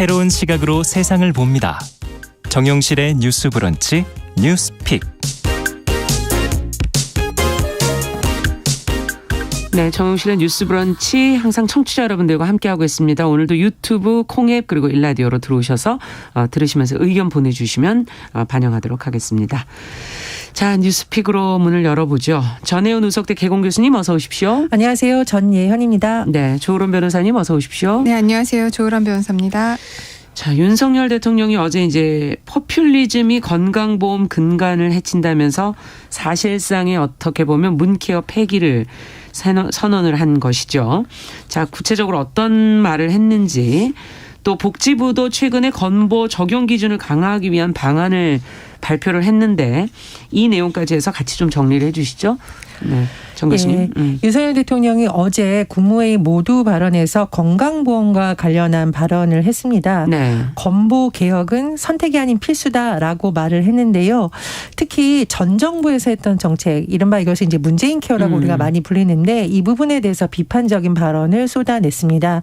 새로운 시각으로 세상을 봅니다. 정용실의 뉴스 브런치 뉴스픽. 네, 정용실의 뉴스 브런치 항상 청취자 여러분들과 함께하고 있습니다. 오늘도 유튜브, 콩앱 그리고 일라디오로 들어오셔서 들으시면서 의견 보내주시면 반영하도록 하겠습니다. 자, 뉴스픽으로 문을 열어보죠. 전혜연 우석대 개공 교수님 어서 오십시오. 안녕하세요. 전예현입니다. 네, 조으론 변호사님 어서 오십시오. 네, 안녕하세요. 조으론 변호사입니다. 자, 윤석열 대통령이 어제 이제 포퓰리즘이 건강보험 근간을 해친다면서 사실상의 어떻게 보면 문케어 폐기를 선언을 한 것이죠. 자, 구체적으로 어떤 말을 했는지, 또 복지부도 최근에 건보 적용 기준을 강화하기 위한 방안을 발표를 했는데 이 내용까지 해서 같이 좀 정리를 해 주시죠. 네, 정 교수님. 윤석열 대통령이 어제 국무회의 모두 발언에서 건강보험과 관련한 발언을 했습니다. 네. 건보 개혁은 선택이 아닌 필수다라고 말을 했는데요. 특히 전 정부에서 했던 정책, 이른바 이것이 이제 문재인 케어라고 우리가 많이 불리는데 이 부분에 대해서 비판적인 발언을 쏟아냈습니다.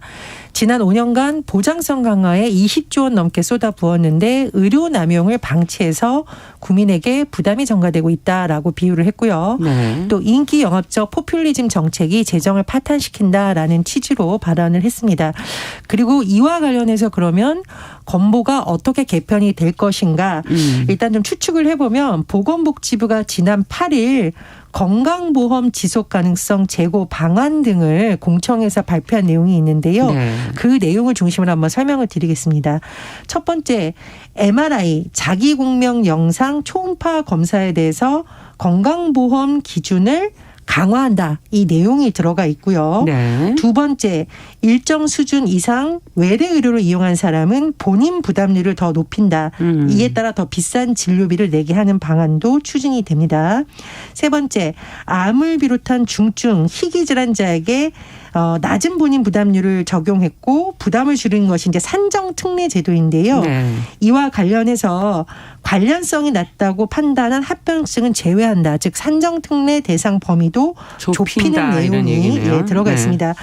지난 5년간 보장성 강화에 20조 원 넘게 쏟아부었는데 의료 남용을 방치해서 국민에게 부담이 전가되고 있다라고 비유를 했고요. 네. 또 인기 영업적 포퓰리즘 정책이 재정을 파탄시킨다라는 취지로 발언을 했습니다. 그리고 이와 관련해서 그러면 건보가 어떻게 개편이 될 것인가 일단 좀 추측을 해보면 보건복지부가 지난 8일 건강보험 지속가능성 제고 방안 등을 공청에서 발표한 내용이 있는데요. 네. 그 내용을 중심으로 한번 설명을 드리겠습니다. 첫 번째, MRI 자기공명 영상 초음파 검사에 대해서 건강보험 기준을 강화한다. 이 내용이 들어가 있고요. 네. 두 번째, 일정 수준 이상 외래 의료를 이용한 사람은 본인 부담률을 더 높인다. 이에 따라 더 비싼 진료비를 내게 하는 방안도 추진이 됩니다. 세 번째, 암을 비롯한 중증 희귀질환자에게 낮은 본인 부담률을 적용했고 부담을 줄이는 것이 이제 산정특례 제도인데요. 네. 이와 관련해서 관련성이 낮다고 판단한 합병증은 제외한다. 즉 산정특례 대상 범위도 좁히는 내용이 들어가 있습니다.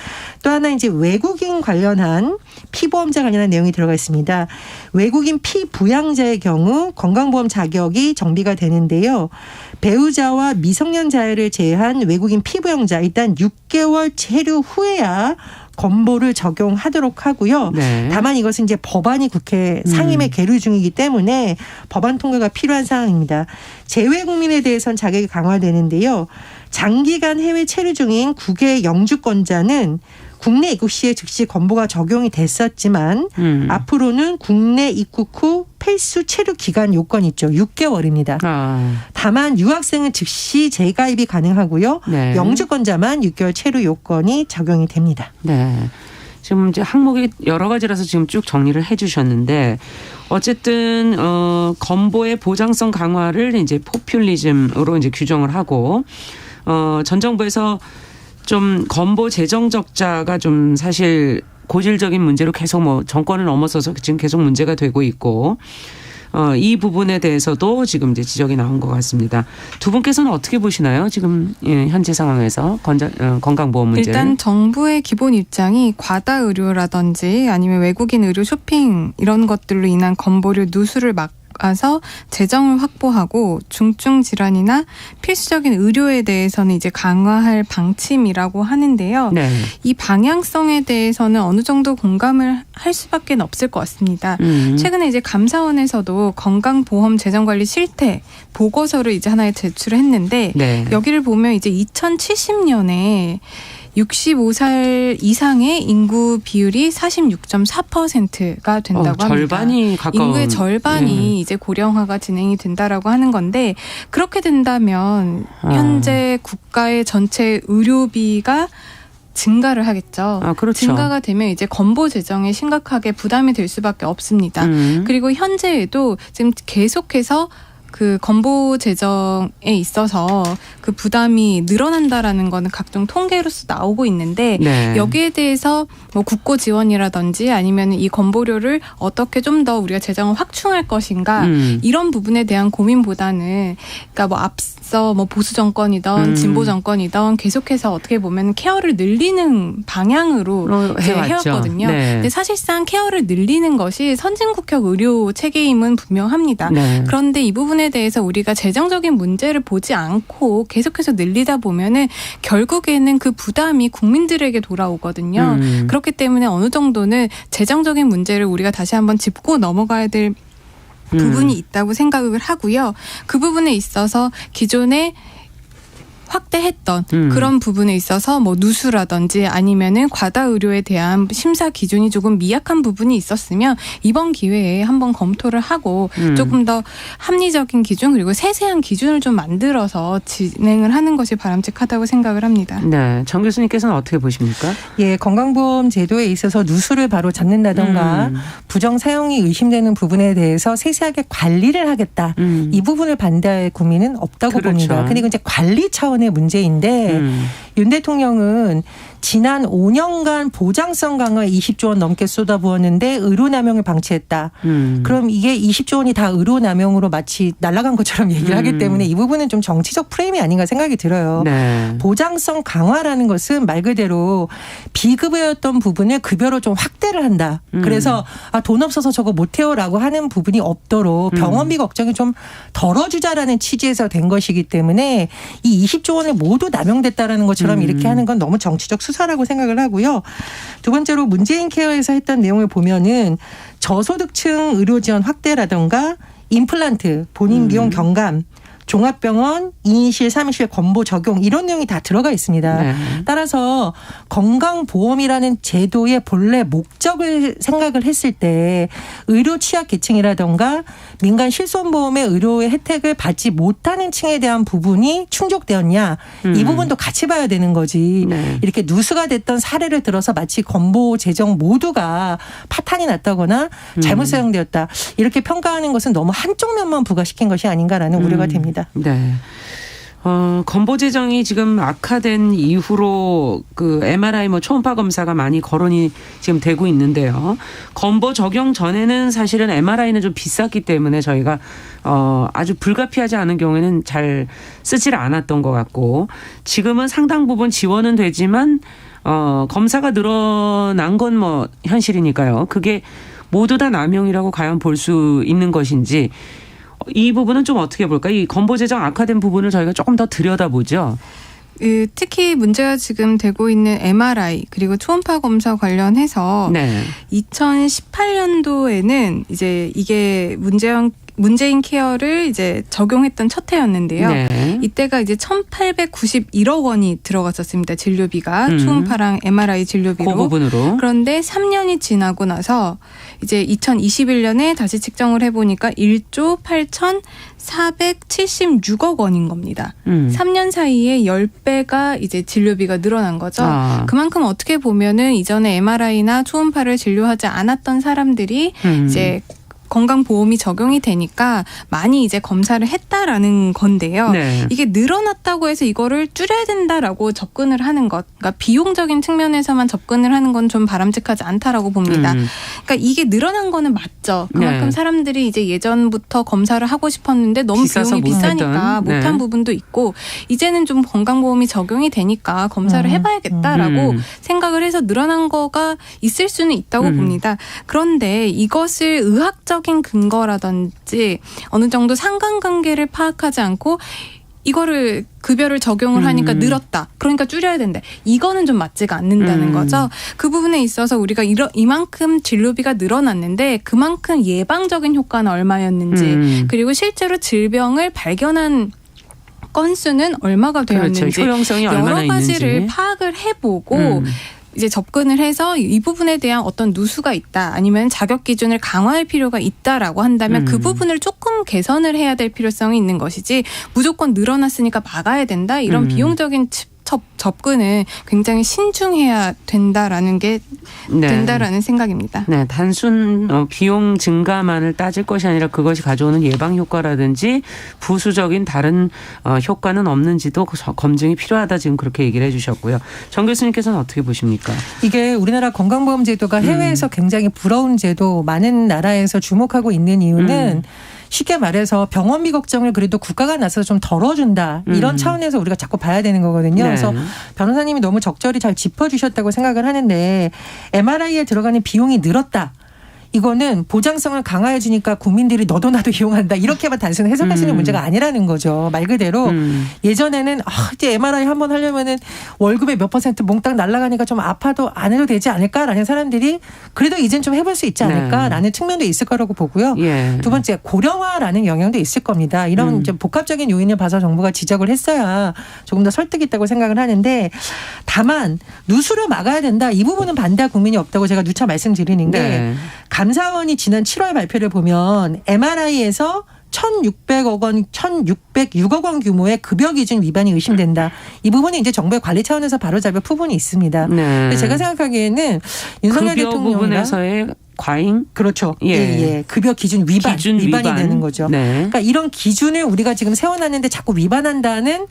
또 하나 이제 외국인 관련한 피보험자 관련한 내용이 들어가 있습니다. 외국인 피부양자의 경우 건강보험 자격이 정비가 되는데요. 배우자와 미성년 자녀를 제외한 외국인 피부양자 일단 6개월 체류 후에야 건보를 적용하도록 하고요. 네. 다만 이것은 이제 법안이 국회 상임에 계류 중이기 때문에 법안 통과가 필요한 사항입니다. 재외 국민에 대해서는 자격이 강화되는데요. 장기간 해외 체류 중인 국외 영주권자는 국내 입국 시에 즉시 건보가 적용이 됐었지만 앞으로는 국내 입국 후 필수 체류 기간 요건이 있죠. 6개월입니다. 다만 유학생은 즉시 재가입이 가능하고요. 네. 영주권자만 6개월 체류 요건이 적용이 됩니다. 네. 지금 이제 항목이 여러 가지라서 지금 쭉 정리를 해 주셨는데 어쨌든 건보의 보장성 강화를 이제 포퓰리즘으로 이제 규정을 하고 전 정부에서 좀 건보 재정 적자가 좀 사실 고질적인 문제로 계속 뭐 정권을 넘어서서 지금 계속 문제가 되고 있고 이 부분에 대해서도 지금 이제 지적이 나온 것 같습니다. 두 분께서는 어떻게 보시나요? 지금 현재 상황에서 건강보험 문제를. 일단 정부의 기본 입장이 과다 의료라든지 아니면 외국인 의료 쇼핑 이런 것들로 인한 건보료 누수를 막아서 재정을 확보하고 중증 질환이나 필수적인 의료에 대해서는 이제 강화할 방침이라고 하는데요. 네. 이 방향성에 대해서는 어느 정도 공감을 할 수밖에 없을 것 같습니다. 최근에 이제 감사원에서도 건강보험 재정관리 실태 보고서를 이제 하나에 제출을 했는데 네. 여기를 보면 이제 2070년에 65살 이상의 인구 비율이 46.4%가 된다고 합니다. 절반이 가까운. 인구의 절반이 이제 고령화가 진행이 된다라고 하는 건데 그렇게 된다면 현재 국가의 전체 의료비가 증가를 하겠죠. 그렇죠. 증가가 되면 이제 건보 재정에 심각하게 부담이 될 수밖에 없습니다. 그리고 현재에도 지금 계속해서 그 건보 재정에 있어서 그 부담이 늘어난다라는 거는 각종 통계로서 나오고 있는데 네. 여기에 대해서 뭐 국고 지원이라든지 아니면 이 건보료를 어떻게 좀 더 우리가 재정을 확충할 것인가 이런 부분에 대한 고민보다는 그러니까 뭐 앞서 뭐 보수 정권이던 진보 정권이던 계속해서 어떻게 보면 케어를 늘리는 방향으로 이제 해왔거든요. 네. 근데 사실상 케어를 늘리는 것이 선진국형 의료 체계임은 분명합니다. 네. 그런데 이 부분에 대해서 우리가 재정적인 문제를 보지 않고 계속해서 늘리다 보면은 결국에는 그 부담이 국민들에게 돌아오거든요. 그렇기 때문에 어느 정도는 재정적인 문제를 우리가 다시 한번 짚고 넘어가야 될 부분이 있다고 생각을 하고요. 그 부분에 있어서 기존에 확대했던 그런 부분에 있어서 뭐 누수라든지 아니면은 과다 의료에 대한 심사 기준이 조금 미약한 부분이 있었으면 이번 기회에 한번 검토를 하고 조금 더 합리적인 기준 그리고 세세한 기준을 좀 만들어서 진행을 하는 것이 바람직하다고 생각을 합니다. 네, 정 교수님께서는 어떻게 보십니까? 예, 건강보험 제도에 있어서 누수를 바로 잡는다던가 부정 사용이 의심되는 부분에 대해서 세세하게 관리를 하겠다. 이 부분을 반대할 국민은 없다고 그렇죠. 봅니다. 그리고 이제 관리 차원의 문제인데 윤 대통령은 지난 5년간 보장성 강화에 20조 원 넘게 쏟아부었는데 의료 남용을 방치했다. 그럼 이게 20조 원이 다 의료 남용으로 마치 날아간 것처럼 얘기를 하기 때문에 이 부분은 좀 정치적 프레임이 아닌가 생각이 들어요. 네. 보장성 강화라는 것은 말 그대로 비급여였던 부분을 급여로 좀 확대를 한다. 그래서 돈 없어서 저거 못해요라고 하는 부분이 없도록 병원비 걱정이 좀 덜어주자라는 취지에서 된 것이기 때문에 이 20조 원을 모두 남용됐다라는 것처럼 이렇게 하는 건 너무 정치적 수사라고 생각을 하고요. 두 번째로 문재인 케어에서 했던 내용을 보면은 저소득층 의료 지원 확대라든가 임플란트, 본인 비용 경감, 종합병원 2인실, 3인실 건보 적용 이런 내용이 다 들어가 있습니다. 네. 따라서 건강보험이라는 제도의 본래 목적을 생각을 했을 때 의료 취약 계층이라든가 민간 실손보험의 의료의 혜택을 받지 못하는 층에 대한 부분이 충족되었냐 이 부분도 같이 봐야 되는 거지. 네. 이렇게 누수가 됐던 사례를 들어서 마치 건보 재정 모두가 파탄이 났다거나 잘못 사용되었다 이렇게 평가하는 것은 너무 한쪽 면만 부과시킨 것이 아닌가라는 우려가 됩니다. 네. 건보 재정이 지금 악화된 이후로 그 MRI 뭐 초음파 검사가 많이 거론이 지금 되고 있는데요. 건보 적용 전에는 사실은 MRI는 좀 비쌌기 때문에 저희가 아주 불가피하지 않은 경우에는 잘 쓰지를 않았던 것 같고 지금은 상당 부분 지원은 되지만 검사가 늘어난 건 뭐 현실이니까요. 그게 모두 다 남용이라고 과연 볼 수 있는 것인지 이 부분은 좀 어떻게 볼까? 이 건보 재정 악화된 부분을 저희가 조금 더 들여다보죠. 특히 문제가 지금 되고 있는 MRI 그리고 초음파 검사 관련해서 네. 2018년도에는 이제 이게 문재인 케어를 이제 적용했던 첫 해였는데요. 네. 이때가 이제 1,891억 원이 들어갔었습니다. 진료비가 초음파랑 MRI 진료비로. 그 부분으로. 그런데 3년이 지나고 나서 이제 2021년에 다시 측정을 해보니까 1조 8,476억 원인 겁니다. 3년 사이에 10배가 이제 진료비가 늘어난 거죠. 그만큼 어떻게 보면은 이전에 MRI나 초음파를 진료하지 않았던 사람들이 이제 건강보험이 적용이 되니까 많이 이제 검사를 했다라는 건데요. 네. 이게 늘어났다고 해서 이거를 줄여야 된다라고 접근을 하는 것. 그러니까 비용적인 측면에서만 접근을 하는 건 좀 바람직하지 않다라고 봅니다. 그러니까 이게 늘어난 거는 맞죠. 그만큼 네. 사람들이 이제 예전부터 검사를 하고 싶었는데 너무 비용이 비싸니까 못한 네. 부분도 있고 이제는 좀 건강보험이 적용이 되니까 검사를 해봐야겠다라고 생각을 해서 늘어난 거가 있을 수는 있다고 봅니다. 그런데 이것을 의학적인 근거라든지 어느 정도 상관관계를 파악하지 않고 이거를 급여를 적용을 하니까 늘었다. 그러니까 줄여야 된다. 이거는 좀 맞지가 않는다는 거죠. 그 부분에 있어서 우리가 이만큼 진료비가 늘어났는데 그만큼 예방적인 효과는 얼마였는지 그리고 실제로 질병을 발견한 건수는 얼마가 되었는지 그렇죠. 효용성이 얼마나 여러 가지를 있는지. 파악을 해보고 이제 접근을 해서 이 부분에 대한 어떤 누수가 있다 아니면 자격 기준을 강화할 필요가 있다라고 한다면 그 부분을 조금 개선을 해야 될 필요성이 있는 것이지 무조건 늘어났으니까 막아야 된다 이런 비용적인 접근은 굉장히 신중해야 된다라는 게 된다라는 생각입니다. 네, 단순 비용 증가만을 따질 것이 아니라 그것이 가져오는 예방 효과라든지 부수적인 다른 효과는 없는지도 검증이 필요하다 지금 그렇게 얘기를 해주셨고요. 정 교수님께서는 어떻게 보십니까? 이게 우리나라 건강보험 제도가 해외에서 굉장히 부러운 제도, 많은 나라에서 주목하고 있는 이유는 쉽게 말해서 병원비 걱정을 그래도 국가가 나서서 좀 덜어준다. 이런 차원에서 우리가 자꾸 봐야 되는 거거든요. 네. 그래서 변호사님이 너무 적절히 잘 짚어주셨다고 생각을 하는데 MRI에 들어가는 비용이 늘었다. 이거는 보장성을 강화해 주니까 국민들이 너도 나도 이용한다. 이렇게만 단순히 해석할 수 있는 문제가 아니라는 거죠. 말 그대로 예전에는 이제 MRI 한번 하려면은 월급의 몇 % 몽땅 날아가니까 좀 아파도 안 해도 되지 않을까라는 사람들이 그래도 이젠 좀 해볼 수 있지 않을까라는 측면도 있을 거라고 보고요. 예. 두 번째 고령화라는 영향도 있을 겁니다. 이런 좀 복합적인 요인을 봐서 정부가 지적을 했어야 조금 더 설득이 있다고 생각을 하는데 다만 누수를 막아야 된다. 이 부분은 반대할 국민이 없다고 제가 누차 말씀드리는 게 감사원이 지난 7월 발표를 보면 MRI에서 1,600억 원, 1,606억 원 규모의 급여 기준 위반이 의심된다. 이 부분이 이제 정부의 관리 차원에서 바로잡을 부분이 있습니다. 네. 제가 생각하기에는 윤석열 급여 대통령이 부분에서의 과잉? 그렇죠. 예. 예. 급여 기준 위반이 되는 거죠. 네. 그러니까 이런 기준을 우리가 지금 세워놨는데 자꾸 위반한다는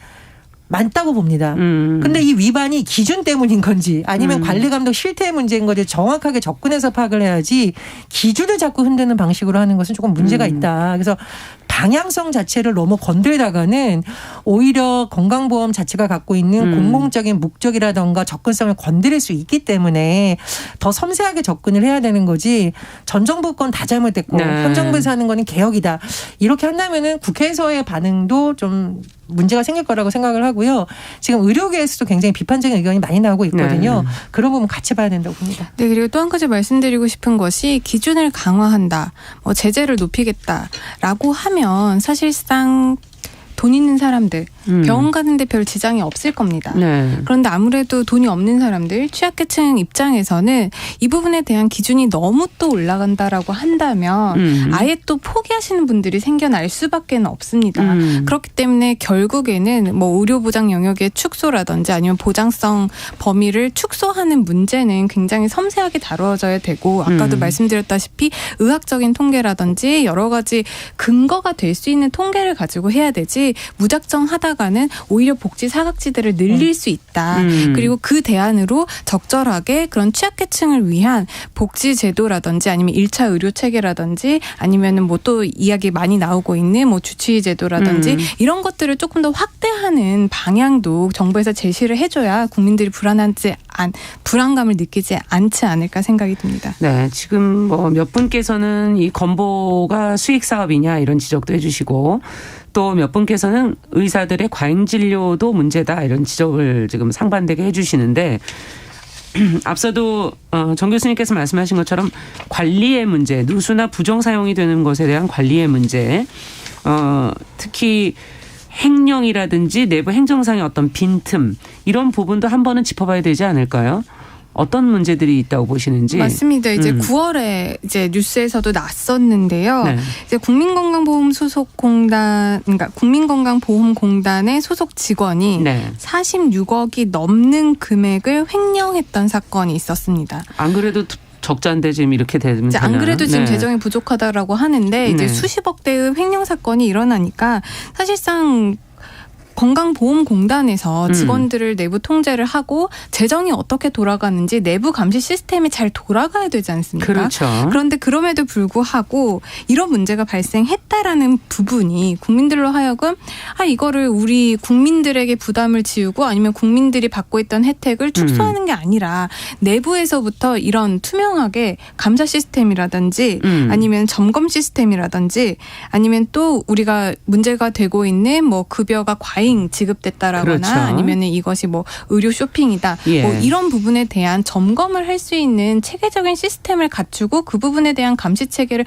많다고 봅니다. 근데 이 위반이 기준 때문인 건지 아니면 관리 감독 실태의 문제인 건지 정확하게 접근해서 파악을 해야지 기준을 자꾸 흔드는 방식으로 하는 것은 조금 문제가 있다. 그래서 방향성 자체를 너무 건들다가는 오히려 건강보험 자체가 갖고 있는 공공적인 목적이라든가 접근성을 건드릴 수 있기 때문에 더 섬세하게 접근을 해야 되는 거지 전 정부 건 다 잘못됐고 현 정부에서 하는 거는 개혁이다. 이렇게 한다면은 국회에서의 반응도 좀 문제가 생길 거라고 생각을 하고요. 지금 의료계에서도 굉장히 비판적인 의견이 많이 나오고 있거든요. 그런 부분 같이 봐야 된다고 봅니다. 네, 그리고 또 한 가지 말씀드리고 싶은 것이 기준을 강화한다, 제재를 높이겠다라고 하면 사실상 돈 있는 사람들 병원 가는데 별 지장이 없을 겁니다. 네. 그런데 아무래도 돈이 없는 사람들, 취약계층 입장에서는 이 부분에 대한 기준이 너무 또 올라간다라고 한다면 아예 또 포기하시는 분들이 생겨날 수밖에 없습니다. 그렇기 때문에 결국에는 의료보장 영역의 축소라든지 아니면 보장성 범위를 축소하는 문제는 굉장히 섬세하게 다뤄져야 되고 아까도 말씀드렸다시피 의학적인 통계라든지 여러 가지 근거가 될 수 있는 통계를 가지고 해야 되지 무작정 하다가는 오히려 복지 사각지대를 늘릴 수 있다. 그리고 그 대안으로 적절하게 그런 취약계층을 위한 복지 제도라든지 아니면 1차 의료 체계라든지 아니면은 또 이야기 많이 나오고 있는 주치의 제도라든지 이런 것들을 조금 더 확대하는 방향도 정부에서 제시를 해줘야 국민들이 불안감을 느끼지 않지 않을까 생각이 듭니다. 네, 지금 몇 분께서는 이 건보가 수익 사업이냐 이런 지적도 해주시고 또 몇 분께서는 의사들의 과잉 진료도 문제다 이런 지적을 지금 상반되게 해주시는데 앞서도 정 교수님께서 말씀하신 것처럼 관리의 문제, 누수나 부정 사용이 되는 것에 대한 관리의 문제, 특히 행령이라든지 내부 행정상의 어떤 빈틈 이런 부분도 한 번은 짚어봐야 되지 않을까요? 어떤 문제들이 있다고 보시는지. 맞습니다. 이제 9월에 이제 뉴스에서도 났었는데요. 네. 이제 국민건강보험공단의 소속 직원이 46억이 넘는 금액을 횡령했던 사건이 있었습니다. 안 그래도 적자인데 지금 이렇게 되면 안 그래도 지금 재정이 부족하다라고 하는데 이제 수십억대의 횡령 사건이 일어나니까 사실상 건강보험공단에서 직원들을 내부 통제를 하고 재정이 어떻게 돌아가는지 내부 감시 시스템이 잘 돌아가야 되지 않습니까? 그렇죠. 그런데 그럼에도 불구하고 이런 문제가 발생했다라는 부분이 국민들로 하여금 이거를 우리 국민들에게 부담을 지우고 아니면 국민들이 받고 있던 혜택을 축소하는 게 아니라 내부에서부터 이런 투명하게 감사 시스템이라든지 아니면 점검 시스템이라든지 아니면 또 우리가 문제가 되고 있는 급여가 과잉 지급됐다라거나 그렇죠. 아니면 이것이 의료 쇼핑이다. 이런 부분에 대한 점검을 할 수 있는 체계적인 시스템을 갖추고 그 부분에 대한 감시 체계를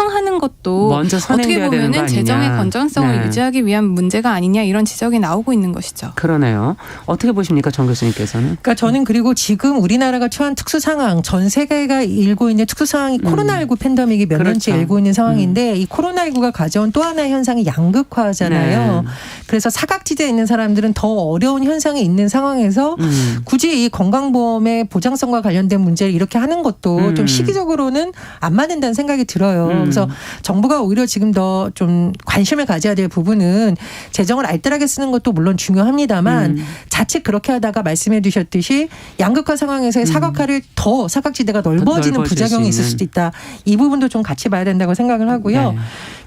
상승하는 것도 먼저 어떻게 선행돼야 되는 거 보면은 아니냐. 재정의 건전성을 네. 유지하기 위한 문제가 아니냐 이런 지적이 나오고 있는 것이죠. 그러네요. 어떻게 보십니까, 정 교수님께서는? 그러니까 저는 그리고 지금 우리나라가 처한 특수 상황, 전 세계가 일고 있는 특수 상황이 코로나19 팬데믹이 몇 년째 그렇죠. 일고 있는 상황인데 이 코로나19가 가져온 또 하나의 현상이 양극화잖아요. 네. 그래서 사각지대에 있는 사람들은 더 어려운 현상이 있는 상황에서 굳이 이 건강보험의 보장성과 관련된 문제를 이렇게 하는 것도 좀 시기적으로는 안 맞는다는 생각이 들어요. 그래서 정부가 오히려 지금 더 좀 관심을 가져야 될 부분은 재정을 알뜰하게 쓰는 것도 물론 중요합니다만 자칫 그렇게 하다가 말씀해 주셨듯이 양극화 상황에서의 사각화를 더 사각지대가 넓어지는 부작용이 있을 수도 있다. 이 부분도 좀 같이 봐야 된다고 생각을 하고요. 네.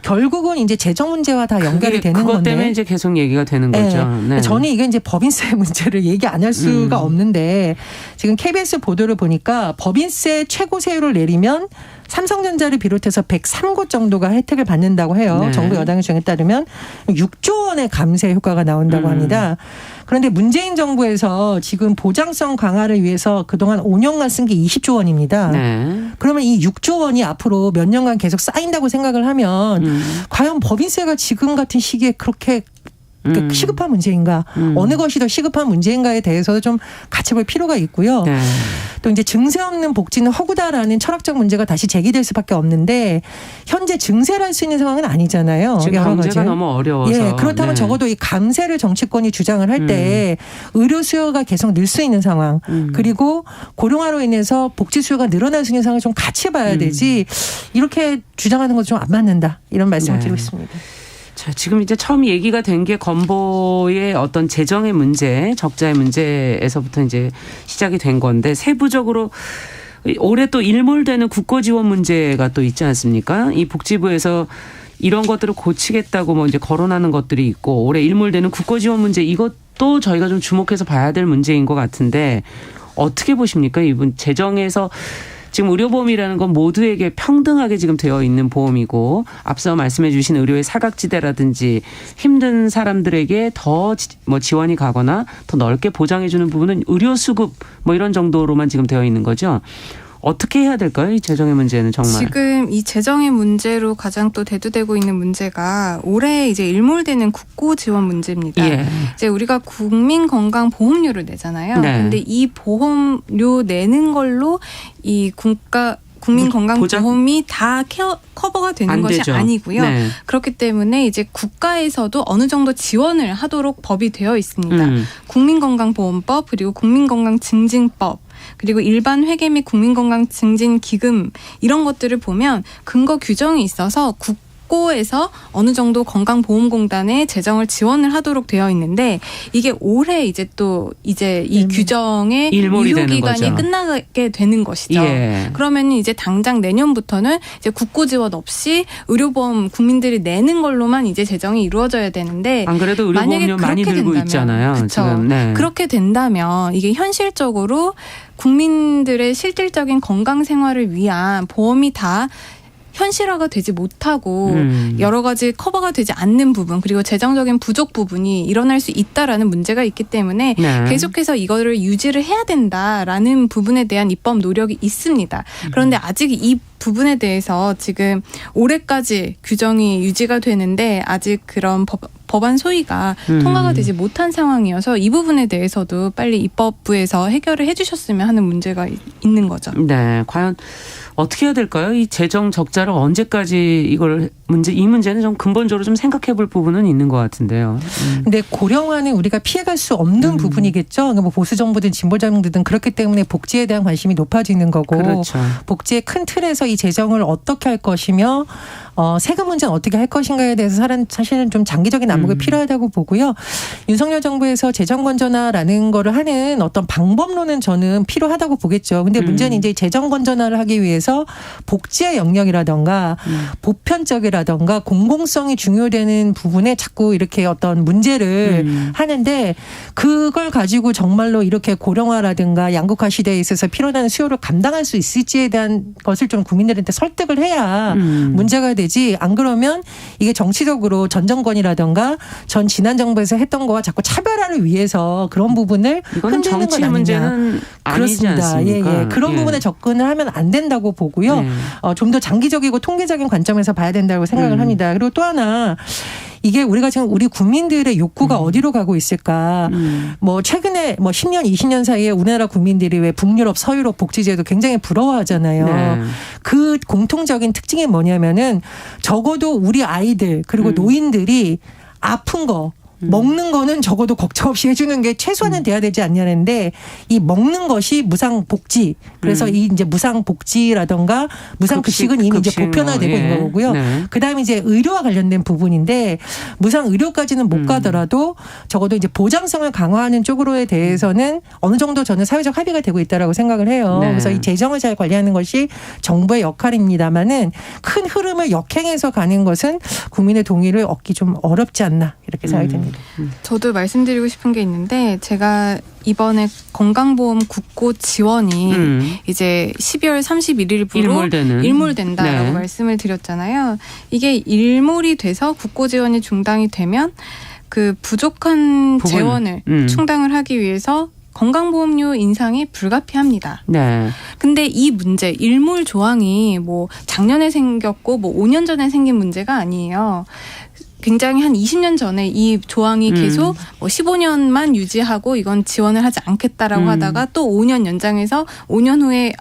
결국은 이제 재정 문제와 다 연결이 되는 그것 건데. 때문에 이제 계속 얘기가 되는 거죠. 네. 저는 이게 이제 법인세 문제를 얘기 안 할 수가 없는데 지금 KBS 보도를 보니까 법인세 최고 세율을 내리면 삼성전자를 비롯해서 103곳 정도가 혜택을 받는다고 해요. 네. 정부 여당의 주장에 따르면 6조 원의 감세 효과가 나온다고 합니다. 그런데 문재인 정부에서 지금 보장성 강화를 위해서 그동안 5년간 쓴 게 20조 원입니다. 네. 그러면 이 6조 원이 앞으로 몇 년간 계속 쌓인다고 생각을 하면 과연 법인세가 지금 같은 시기에 그렇게 시급한 문제인가? 어느 것이 더 시급한 문제인가에 대해서 좀 같이 볼 필요가 있고요. 네. 또 이제 증세 없는 복지는 허구다라는 철학적 문제가 다시 제기될 수밖에 없는데 현재 증세를 할 수 있는 상황은 아니잖아요. 지금 여러 경제가 가지. 너무 어려워서. 예, 그렇다면 네. 적어도 이 감세를 정치권이 주장을 할 때 의료 수요가 계속 늘 수 있는 상황 그리고 고령화로 인해서 복지 수요가 늘어날 수 있는 상황을 좀 같이 봐야 되지 이렇게 주장하는 건 좀 안 맞는다 이런 말씀을 네. 드리고 있습니다. 자, 지금 이제 처음 얘기가 된 게 건보의 어떤 재정의 문제, 적자의 문제에서부터 이제 시작이 된 건데 세부적으로 올해 또 일몰되는 국고 지원 문제가 또 있지 않습니까? 이 복지부에서 이런 것들을 고치겠다고 뭐 이제 거론하는 것들이 있고 올해 일몰되는 국고 지원 문제 이것도 저희가 좀 주목해서 봐야 될 문제인 것 같은데 어떻게 보십니까? 이분 재정에서 지금 의료보험이라는 건 모두에게 평등하게 지금 되어 있는 보험이고 앞서 말씀해 주신 의료의 사각지대라든지 힘든 사람들에게 더 뭐 지원이 가거나 더 넓게 보장해 주는 부분은 의료수급 뭐 이런 정도로만 지금 되어 있는 거죠. 어떻게 해야 될까요? 이 재정의 문제는 정말. 지금 이 재정의 문제로 가장 또 대두되고 있는 문제가 올해 이제 일몰되는 국고 지원 문제입니다. 예. 이제 우리가 국민건강보험료를 내잖아요. 네. 근데 이 보험료 내는 걸로 이 국민건강보험이 다 커버가 되는 안 것이 되죠. 아니고요. 네. 그렇기 때문에 이제 국가에서도 어느 정도 지원을 하도록 법이 되어 있습니다. 국민건강보험법 그리고 국민건강증진법 그리고 일반 회계 및 국민건강증진기금 이런 것들을 보면 근거 규정이 있어서 국고에서 어느 정도 건강보험공단에 재정을 지원을 하도록 되어 있는데 이게 올해 이제 또 이제 이 규정의 일몰이 되는 유효기간이 거죠. 끝나게 되는 것이죠. 예. 그러면 이제 당장 내년부터는 이제 국고 지원 없이 의료보험 국민들이 내는 걸로만 이제 재정이 이루어져야 되는데 안 그래도 의료보험료 많이 들고 있잖아요. 그쵸. 지금. 네. 그렇게 된다면 이게 현실적으로 국민들의 실질적인 건강 생활을 위한 보험이 다 현실화가 되지 못하고 여러 가지 커버가 되지 않는 부분 그리고 재정적인 부족 부분이 일어날 수 있다라는 문제가 있기 때문에 네. 계속해서 이거를 유지를 해야 된다라는 부분에 대한 입법 노력이 있습니다. 그런데 아직 이 부분에 대해서 지금 올해까지 규정이 유지가 되는데 아직 그런 법안 소위가 통과가 되지 못한 상황이어서 이 부분에 대해서도 빨리 입법부에서 해결을 해주셨으면 하는 문제가 있는 거죠. 네, 과연 어떻게 해야 될까요? 이 재정 적자를 언제까지 이 문제는 좀 근본적으로 좀 생각해 볼 부분은 있는 것 같은데요. 근데 고령화는 우리가 피해갈 수 없는 부분이겠죠. 그러니까 뭐 보수 정부든 진보 정부든 그렇기 때문에 복지에 대한 관심이 높아지는 거고 그렇죠. 복지의 큰 틀에서 이 재정을 어떻게 할 것이며 세금 문제는 어떻게 할 것인가에 대해서 사실은 좀 장기적인 안목이 필요하다고 보고요. 윤석열 정부에서 재정 건전화라는 거를 하는 어떤 방법론은 저는 필요하다고 보겠죠. 근데 문제는 이제 재정 건전화를 하기 위해서 복지의 영역이라든가 보편적이라 권리라던가 공공성이 중요되는 부분에 자꾸 이렇게 어떤 문제를 하는데 그걸 가지고 정말로 이렇게 고령화라든가 양극화 시대에 있어서 필요한 수요를 감당할 수 있을지에 대한 것을 좀 국민들한테 설득을 해야 문제가 되지. 안 그러면 이게 정치적으로 전 정권이라든가 전 지난 정부에서 했던 거와 자꾸 차별화를 위해서 그런 부분을 흔드는 정치 건 아니냐. 문제는 아니지 그렇습니다. 않습니까? 예. 그런 부분에 접근을 하면 안 된다고 보고요. 좀 더 장기적이고 통계적인 관점에서 봐야 된다고 생각을 합니다. 그리고 또 하나 이게 우리가 지금 우리 국민들의 욕구가 어디로 가고 있을까? 뭐 최근에 뭐 10년, 20년 사이에 우리나라 국민들이 왜 북유럽, 서유럽 복지제도 굉장히 부러워하잖아요. 네. 그 공통적인 특징이 뭐냐면은 적어도 우리 아이들 그리고 노인들이 아픈 거 먹는 거는 적어도 걱정 없이 해주는 게 최소한은 돼야 되지 않냐는데 이 먹는 것이 무상복지. 그래서 이 이제 무상복지라던가 무상급식은 이미 이제 보편화되고 있는 거고요. 네. 그다음에 이제 의료와 관련된 부분인데 무상의료까지는 못 가더라도 적어도 이제 보장성을 강화하는 쪽으로에 대해서는 어느 정도 저는 사회적 합의가 되고 있다라고 생각을 해요. 네. 그래서 이 재정을 잘 관리하는 것이 정부의 역할입니다만은 큰 흐름을 역행해서 가는 것은 국민의 동의를 얻기 좀 어렵지 않나 이렇게 생각이 듭니다. 저도 말씀드리고 싶은 게 있는데 제가 이번에 건강보험 국고 지원이 이제 12월 31일부로 일몰된다라고 말씀을 드렸잖아요. 이게 일몰이 돼서 국고 지원이 중단이 되면 그 부족한 재원을 충당을 하기 위해서 건강보험료 인상이 불가피합니다. 네. 근데 이 문제 일몰 조항이 뭐 작년에 생겼고 뭐 5년 전에 생긴 문제가 아니에요. 굉장히 한 20년 전에 이 조항이 계속 뭐 15년만 유지하고 이건 지원을 하지 않겠다라고 하다가 또 5년 연장해서 5년 후에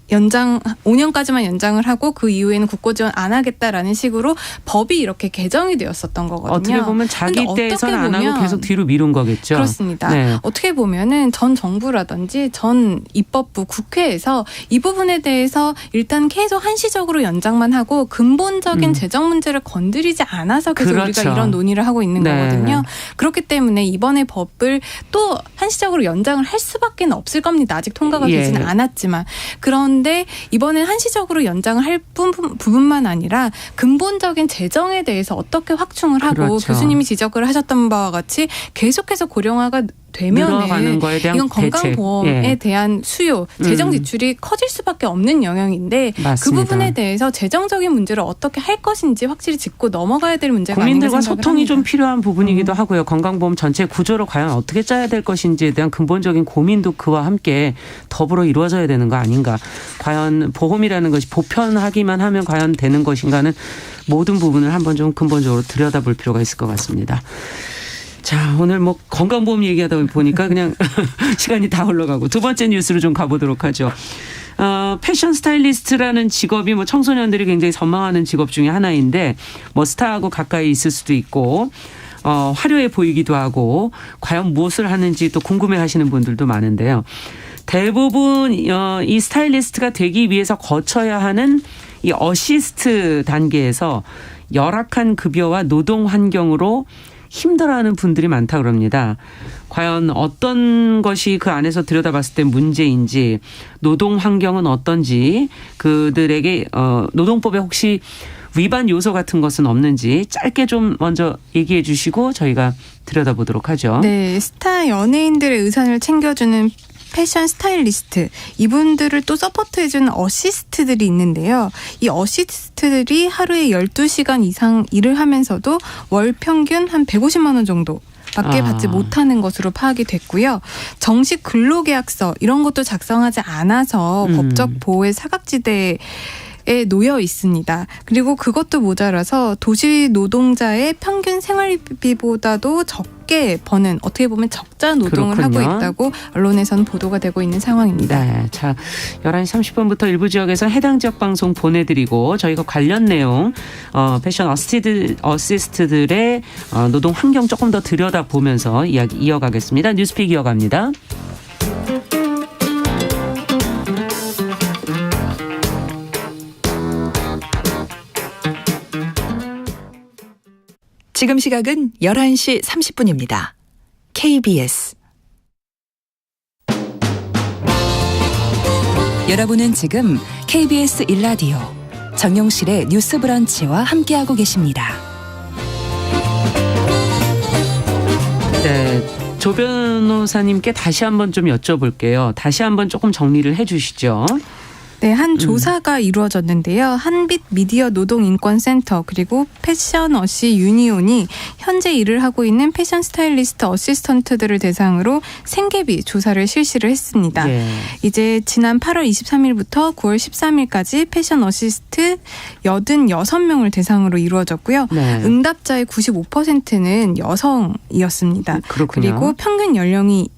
5년까지만 연장을 하고 그 이후에는 국고 지원 안 하겠다라는 식으로 법이 이렇게 개정이 되었었던 거거든요. 어떻게 보면 자기 때에서는 안 하고 계속 뒤로 미룬 거겠죠. 그렇습니다. 네. 어떻게 보면은 전 정부라든지 전 입법부 국회에서 이 부분에 대해서 일단 계속 한시적으로 연장만 하고 근본적인 재정 문제를 건드리지 않아서 계속 그렇죠. 우리가 이런 논의를 하고 있는 거거든요. 그렇기 때문에 이번에 법을 또 한시적으로 연장을 할 수밖에 없을 겁니다. 아직 통과가 되지는 않았지만. 그런데 이번엔 한시적으로 연장을 할 부분만 아니라 근본적인 재정에 대해서 어떻게 확충을 하고 그렇죠. 교수님이 지적을 하셨던 바와 같이 계속해서 고령화가 되면은 이건 건강보험에 대한 수요, 재정 지출이 커질 수밖에 없는 영역인데 맞습니다. 그 부분에 대해서 재정적인 문제를 어떻게 할 것인지 확실히 짚고 넘어가야 될 문제가 아닌가 국민들과 생각을 소통이 합니다. 좀 필요한 부분이기도 하고요. 건강보험 전체 구조를 과연 어떻게 짜야 될 것인지에 대한 근본적인 고민도 그와 함께 더불어 이루어져야 되는 거 아닌가. 과연 보험이라는 것이 보편하기만 하면 과연 되는 것인가는 모든 부분을 한번 좀 근본적으로 들여다볼 필요가 있을 것 같습니다. 자, 오늘 뭐 건강보험 얘기하다 보니까 그냥 시간이 다 흘러가고 두 번째 뉴스로 좀 가보도록 하죠. 패션 스타일리스트라는 직업이 뭐 청소년들이 굉장히 선망하는 직업 중에 하나인데 뭐 스타하고 가까이 있을 수도 있고 화려해 보이기도 하고 과연 무엇을 하는지 또 궁금해하시는 분들도 많은데요. 대부분 이 스타일리스트가 되기 위해서 거쳐야 하는 이 어시스트 단계에서 열악한 급여와 노동 환경으로 힘들어하는 분들이 많다 그럽니다. 과연 어떤 것이 그 안에서 들여다봤을 때 문제인지 노동 환경은 어떤지 그들에게 노동법에 혹시 위반 요소 같은 것은 없는지 짧게 좀 먼저 얘기해 주시고 저희가 들여다보도록 하죠. 네, 스타 연예인들의 의상을 챙겨주는 패션 스타일리스트, 이분들을 또 서포트해주는 어시스트들이 있는데요. 이 어시스트들이 하루에 12시간 이상 일을 하면서도 월 평균 한 150만 원 정도 밖에 받지 못하는 것으로 파악이 됐고요. 정식 근로계약서 이런 것도 작성하지 않아서 법적 보호의 사각지대에 놓여 있습니다. 그리고 그것도 모자라서 도시 노동자의 평균 생활비보다도 적게 버는 어떻게 보면 적자 노동을 그렇군요. 하고 있다고 언론에서는 보도가 되고 있는 상황입니다. 네, 자 11시 30분부터 일부 지역에서 해당 지역 방송 보내드리고 저희가 관련 내용 패션 어시스트들의 노동 환경 조금 더 들여다보면서 이야기 이어가겠습니다. 뉴스픽 이어갑니다. 지금 시각은 11시 30분입니다. KBS 여러분은 지금 KBS 1라디오 정용실의 뉴스 브런치와 함께하고 계십니다. 네. 조 변호사님께 다시 한번 좀 여쭤볼게요. 다시 한번 조금 정리를 해 주시죠. 네, 한 조사가 이루어졌는데요. 한빛 미디어 노동인권센터 그리고 패션어시 유니온이 현재 일을 하고 있는 패션 스타일리스트 어시스턴트들을 대상으로 생계비 조사를 실시를 했습니다. 예. 이제 지난 8월 23일부터 9월 13일까지 패션 어시스트 86명을 대상으로 이루어졌고요. 네. 응답자의 95%는 여성이었습니다. 그렇군요. 그리고 평균 연령이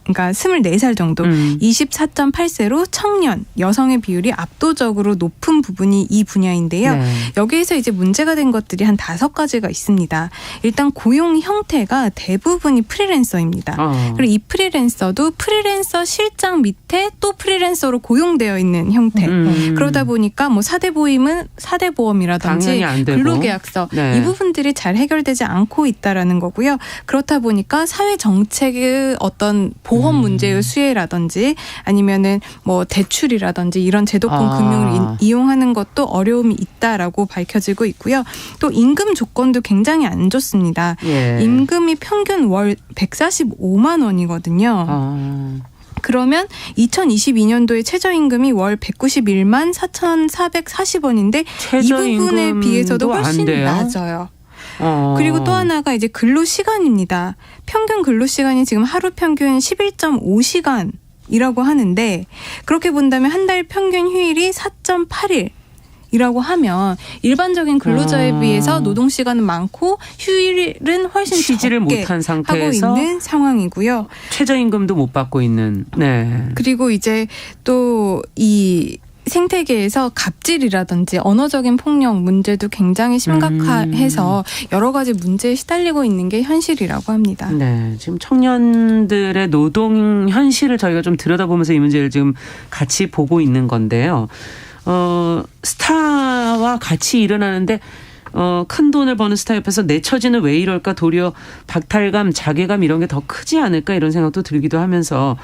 24살 정도 24.8세로 청년, 여성의 비율이 압도적으로 높은 부분이 이 분야인데요. 네. 여기에서 이제 문제가 된 것들이 한 5가지가 있습니다. 일단 고용 형태가 대부분이 프리랜서입니다. 그리고 이 프리랜서도 프리랜서 실장 밑에 또 프리랜서로 고용되어 있는 형태. 그러다 보니까 뭐 사대보험은 사대보험이라든지 당연히 안 되고. 근로계약서 네. 이 부분들이 잘 해결되지 않고 있다라는 거고요. 그렇다 보니까 사회 정책의 어떤 보험 문제의 수혜라든지 아니면은 뭐 대출이라든지 이런 제도권 금융을 이용하는 것도 어려움이 있다라고 밝혀지고 있고요. 또 임금 조건도 굉장히 안 좋습니다. 예. 임금이 평균 월 145만 원이거든요. 그러면 2022년도에 최저임금이 월 191만 4,440원인데 이 부분에 비해서도 훨씬 낮아요. 그리고 또 하나가 이제 근로시간입니다. 평균 근로시간이 지금 하루 평균 11.5시간이라고 하는데 그렇게 본다면 한 달 평균 휴일이 4.8일. 이라고 하면 일반적인 근로자에 비해서 노동시간은 많고 휴일은 훨씬 쉬지를 적게 못한 상태에서 하고 있는 상황이고요. 최저임금도 못 받고 있는. 네. 그리고 이제 또 이 생태계에서 갑질이라든지 언어적인 폭력 문제도 굉장히 심각해서 여러 가지 문제에 시달리고 있는 게 현실이라고 합니다. 네, 지금 청년들의 노동 현실을 저희가 좀 들여다보면서 이 문제를 지금 같이 보고 있는 건데요. 스타와 같이 일어나는데 큰 돈을 버는 스타 옆에서 내 처지는 왜 이럴까 도리어 박탈감, 자괴감 이런 게 더 크지 않을까 이런 생각도 들기도 하면서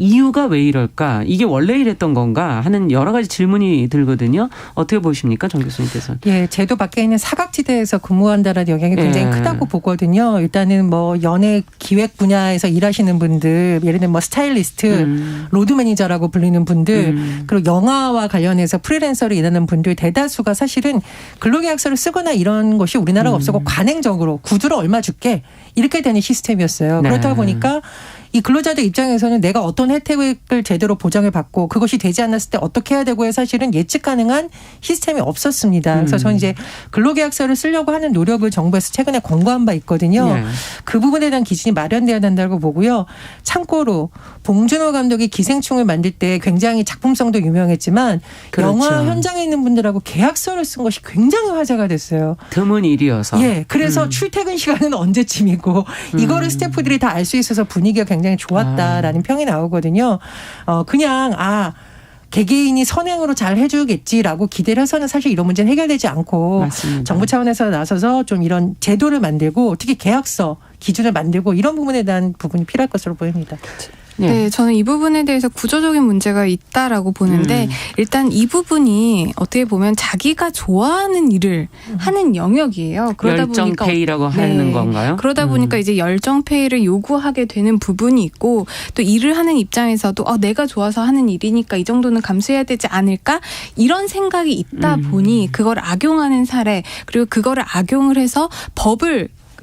이유가 왜 이럴까? 이게 원래 이랬던 건가? 하는 여러 가지 질문이 들거든요. 어떻게 보십니까? 정 교수님께서. 예, 제도 밖에 있는 사각지대에서 근무한다라는 영향이 굉장히 예. 크다고 보거든요. 일단은 뭐 연예 기획 분야에서 일하시는 분들, 예를 들면 뭐 스타일리스트, 로드 매니저라고 불리는 분들, 그리고 영화와 관련해서 프리랜서로 일하는 분들 대다수가 사실은 근로계약서를 쓰거나 이런 것이 우리나라가 없었고 관행적으로 구두로 얼마 줄게 이렇게 되는 시스템이었어요. 네. 그렇다 보니까 이 근로자들 입장에서는 내가 어떤 혜택을 제대로 보장을 받고 그것이 되지 않았을 때 어떻게 해야 되고에 사실은 예측 가능한 시스템이 없었습니다. 그래서 저는 이제 근로계약서를 쓰려고 하는 노력을 정부에서 최근에 권고한 바 있거든요. 네. 그 부분에 대한 기준이 마련돼야 된다고 보고요. 참고로 봉준호 감독이 기생충을 만들 때 굉장히 작품성도 유명했지만 그렇죠. 영화 현장에 있는 분들하고 계약서를 쓴 것이 굉장히 화제가 됐어요. 드문 일이어서. 예, 그래서 출퇴근 시간은 언제쯤이고 이거를 스태프들이 다 알 수 있어서 분위기가 굉장히 좋았다라는 평이 나오거든요. 그냥 개개인이 선행으로 잘 해주겠지라고 기대를 해서는 사실 이런 문제는 해결되지 않고 맞습니다. 정부 차원에서 나서서 좀 이런 제도를 만들고 특히 계약서 기준을 만들고 이런 부분에 대한 부분이 필요할 것으로 보입니다. 네, 저는 이 부분에 대해서 구조적인 문제가 있다라고 보는데 일단 이 부분이 어떻게 보면 자기가 좋아하는 일을 하는 영역이에요. 그러다 보니까 열정페이라고 하는 건가요? 그러다 보니까 이제 열정페이를 요구하게 되는 부분이 있고 또 일을 하는 입장에서도 내가 좋아서 하는 일이니까 이 정도는 감수해야 되지 않을까? 이런 생각이 있다 보니 그걸 악용하는 사례 그리고 그거를 악용을 해서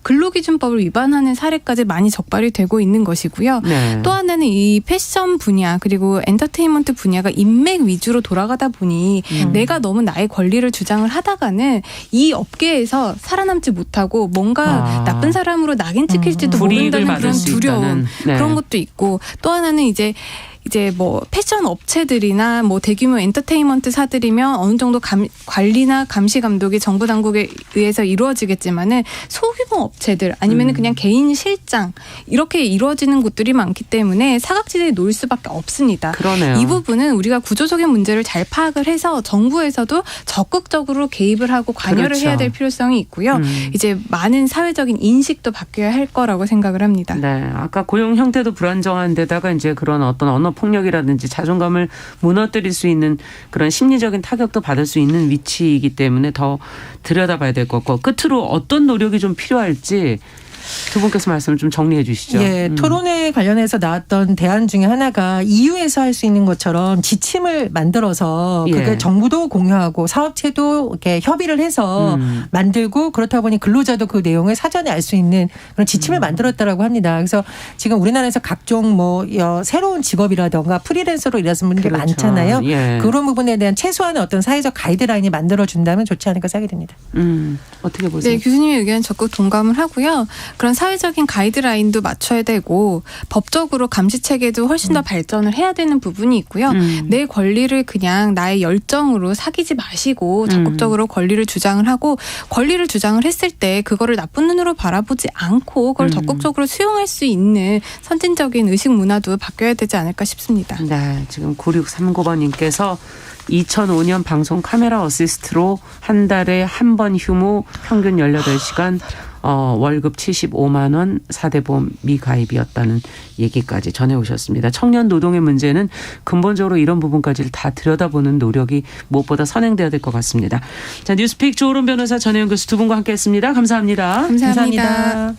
근로기준법을 위반하는 사례까지 많이 적발이 되고 있는 것이고요. 네. 또 하나는 이 패션 분야 그리고 엔터테인먼트 분야가 인맥 위주로 돌아가다 보니 내가 너무 나의 권리를 주장을 하다가는 이 업계에서 살아남지 못하고 뭔가 나쁜 사람으로 낙인 찍힐지도 불이익을 모른다는 받을 그런 수 두려움 있다는. 네. 그런 것도 있고 또 하나는 이제 뭐 패션 업체들이나 뭐 대규모 엔터테인먼트사들이면 어느 정도 관리나 감시 감독이 정부 당국에 의해서 이루어지겠지만은 소규모 업체들 아니면은 그냥 개인 실장 이렇게 이루어지는 곳들이 많기 때문에 사각지대에 놓일 수밖에 없습니다. 그러네요. 이 부분은 우리가 구조적인 문제를 잘 파악을 해서 정부에서도 적극적으로 개입을 하고 관여를 그렇죠. 해야 될 필요성이 있고요. 이제 많은 사회적인 인식도 바뀌어야 할 거라고 생각을 합니다. 네, 아까 고용 형태도 불안정한 데다가 이제 그런 어떤 언어 폭력이라든지 자존감을 무너뜨릴 수 있는 그런 심리적인 타격도 받을 수 있는 위치이기 때문에 더 들여다봐야 될 것 같고 끝으로 어떤 노력이 좀 필요할지 두 분께서 말씀을 좀 정리해 주시죠. 예, 토론회 관련해서 나왔던 대안 중에 하나가 EU에서 할 수 있는 것처럼 지침을 만들어서 그게 정부도 공유하고 사업체도 이렇게 협의를 해서 만들고 그렇다 보니 근로자도 그 내용을 사전에 알 수 있는 그런 지침을 만들었다라고 합니다. 그래서 지금 우리나라에서 각종 새로운 직업이라든가 프리랜서로 일하시는 분들이 많잖아요. 예. 그런 부분에 대한 최소한의 어떤 사회적 가이드라인이 만들어준다면 좋지 않을까 생각이 듭니다. 어떻게 보세요? 네, 교수님의 의견 적극 동감을 하고요. 그런 사회적인 가이드라인도 맞춰야 되고 법적으로 감시 체계도 훨씬 더 발전을 해야 되는 부분이 있고요. 내 권리를 그냥 나의 열정으로 사귀지 마시고 적극적으로 권리를 주장을 하고 권리를 주장을 했을 때 그거를 나쁜 눈으로 바라보지 않고 그걸 적극적으로 수용할 수 있는 선진적인 의식 문화도 바뀌어야 되지 않을까 싶습니다. 네, 지금 9639번님께서 2005년 방송 카메라 어시스트로 한 달에 한 번 휴무 평균 18시간 월급 75만 원 4대 보험 미가입이었다는 얘기까지 전해오셨습니다. 청년 노동의 문제는 근본적으로 이런 부분까지를 다 들여다보는 노력이 무엇보다 선행돼야 될 것 같습니다. 자, 뉴스픽 조으론 변호사 전혜연 교수 두 분과 함께했습니다. 감사합니다. 감사합니다.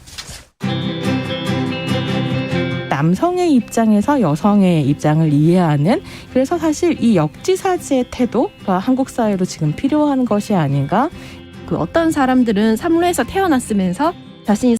남성의 입장에서 여성의 입장을 이해하는 그래서 사실 이 역지사지의 태도가 한국 사회로 지금 필요한 것이 아닌가. 어떤 사람들은 삼루에서 태어났으면서 자신이